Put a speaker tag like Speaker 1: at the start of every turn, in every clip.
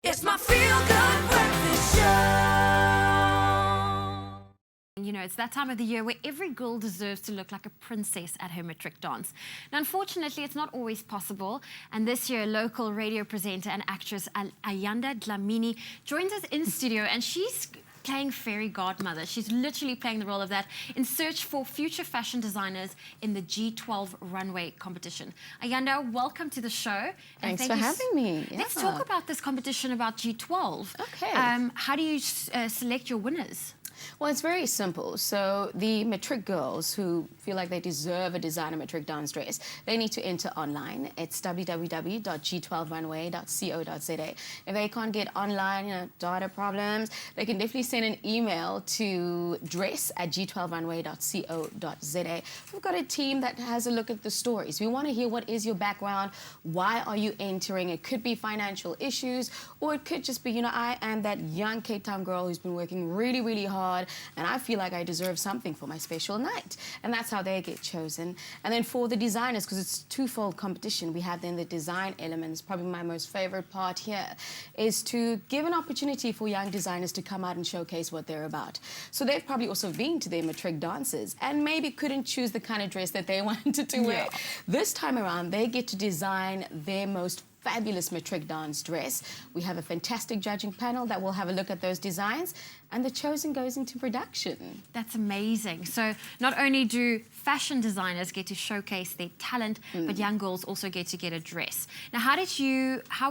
Speaker 1: It's my feel-good breakfast show.
Speaker 2: You know, it's that time of the year where every girl deserves to look like a princess at her matric dance. Now, unfortunately, it's not always possible. And this year, local radio presenter and actress Ayanda Dlamini joins us in studio, and she's playing fairy godmother. She's literally playing the role of that in search for future fashion designers in the G12 Runway competition. Ayanda, welcome to the show.
Speaker 3: Thanks for having me. Yeah.
Speaker 2: Let's talk about this competition about G12.
Speaker 3: Okay.
Speaker 2: How do you select your winners?
Speaker 3: Well, it's very simple. So the matric girls who feel like they deserve a designer matric dance dress, they need to enter online. It's www.g12runway.co.za. If they can't get online, data problems, they can definitely send an email to dress@g12runway.co.za. We've got a team that has a look at the stories. We want to hear what is your background, why are you entering? It could be financial issues, or it could just be, I am that young Cape Town girl who's been working really, really hard, and I feel like I deserve something for my special night. And that's how they get chosen. And then for the designers, because it's twofold competition, we have then the design elements. Probably my most favorite part here is to give an opportunity for young designers to come out and showcase what they're about. So they've probably also been to their matric dances and maybe couldn't choose the kind of dress that they wanted to wear.
Speaker 2: Yeah.
Speaker 3: This time around, they get to design their most fabulous matric dance dress. We have a fantastic judging panel that will have a look at those designs, and the chosen goes into production.
Speaker 2: That's amazing. So not only do fashion designers get to showcase their talent, but young girls also get to get a dress. Now, how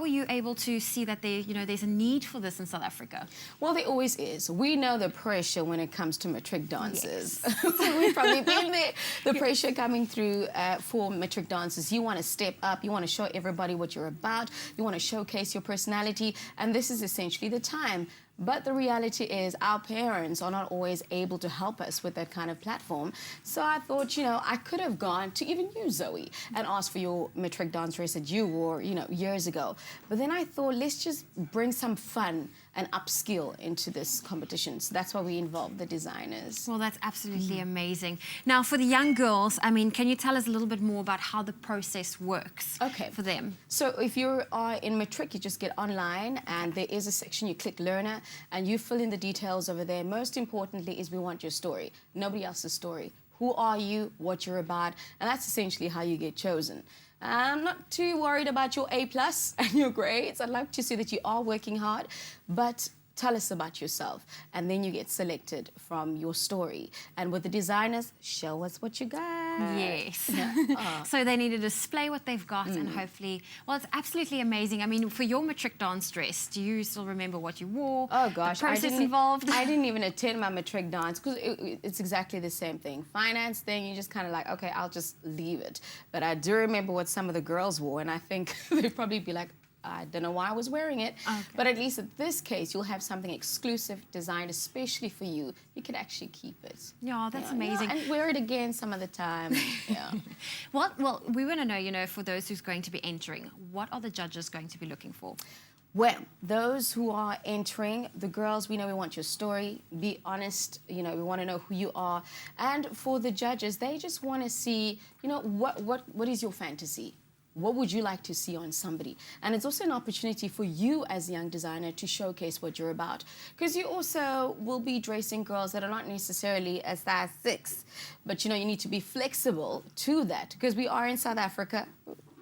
Speaker 2: were you able to see that there's a need for this in South Africa?
Speaker 3: Well, there always is. We know the pressure when it comes to matric dances.
Speaker 2: Yes.
Speaker 3: We've probably been there. The pressure coming through for matric dances. You want to step up. You want to show everybody what you're about. You want to showcase your personality. And this is essentially the time. But the reality is our parents are not always able to help us with that kind of platform. So I thought, I could have gone to even you, Zoe, and asked for your matric dance dress that you wore, years ago. But then I thought, let's just bring some fun and upskill into this competition. So that's why we involved the designers.
Speaker 2: Well, that's absolutely amazing. Now, for the young girls, can you tell us a little bit more about how the process works for them?
Speaker 3: So if you are in matric, you just get online and there is a section, you click learner, and you fill in the details over there. Most importantly is we want your story, nobody else's story. Who are you, what you're about, and that's essentially how you get chosen. I'm not too worried about your A+ and your grades. I'd like to see that you are working hard, but tell us about yourself, and then you get selected from your story. And with the designers, show us what you got.
Speaker 2: Yes. So they need to display what they've got, and hopefully, well, it's absolutely amazing. For your matric dance dress, do you still remember what you wore?
Speaker 3: Oh gosh,
Speaker 2: the process involved?
Speaker 3: I didn't even attend my matric dance because it's exactly the same thing. Finance thing, you just kind of like, okay, I'll just leave it. But I do remember what some of the girls wore, and I think they'd probably be like, I don't know why I was wearing it, but at least in this case, you'll have something exclusive designed especially for you. You can actually keep it.
Speaker 2: Yeah, that's amazing.
Speaker 3: And wear it again some of the time. Yeah.
Speaker 2: Well, we want to know, for those who's going to be entering, what are the judges going to be looking for?
Speaker 3: Well, those who are entering, the girls, we know we want your story. Be honest, we want to know who you are. And for the judges, they just want to see, what is your fantasy? What would you like to see on somebody? And it's also an opportunity for you as a young designer to showcase what you're about. Because you also will be dressing girls that are not necessarily a size 6. But, you need to be flexible to that. Because we are in South Africa,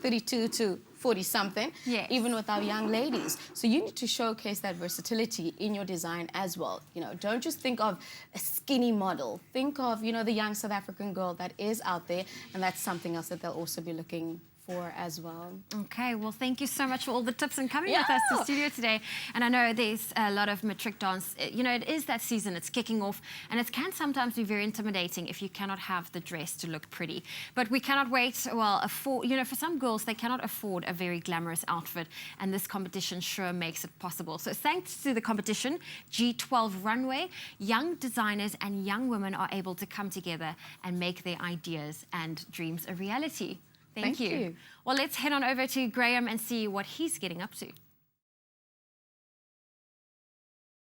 Speaker 3: 32 to 40-something, even with our young ladies. So you need to showcase that versatility in your design as well. Don't just think of a skinny model. Think of, the young South African girl that is out there. And that's something else that they'll also be looking for as well.
Speaker 2: Okay, well, thank you so much for all the tips and coming with us to the studio today. And I know there's a lot of matric dance. It is that season, it's kicking off, and it can sometimes be very intimidating if you cannot have the dress to look pretty. But we cannot wait, for some girls, they cannot afford a very glamorous outfit, and this competition sure makes it possible. So thanks to the competition, G12 Runway, young designers and young women are able to come together and make their ideas and dreams a reality. Thank you. Well, let's head on over to Graham and see what he's getting up to.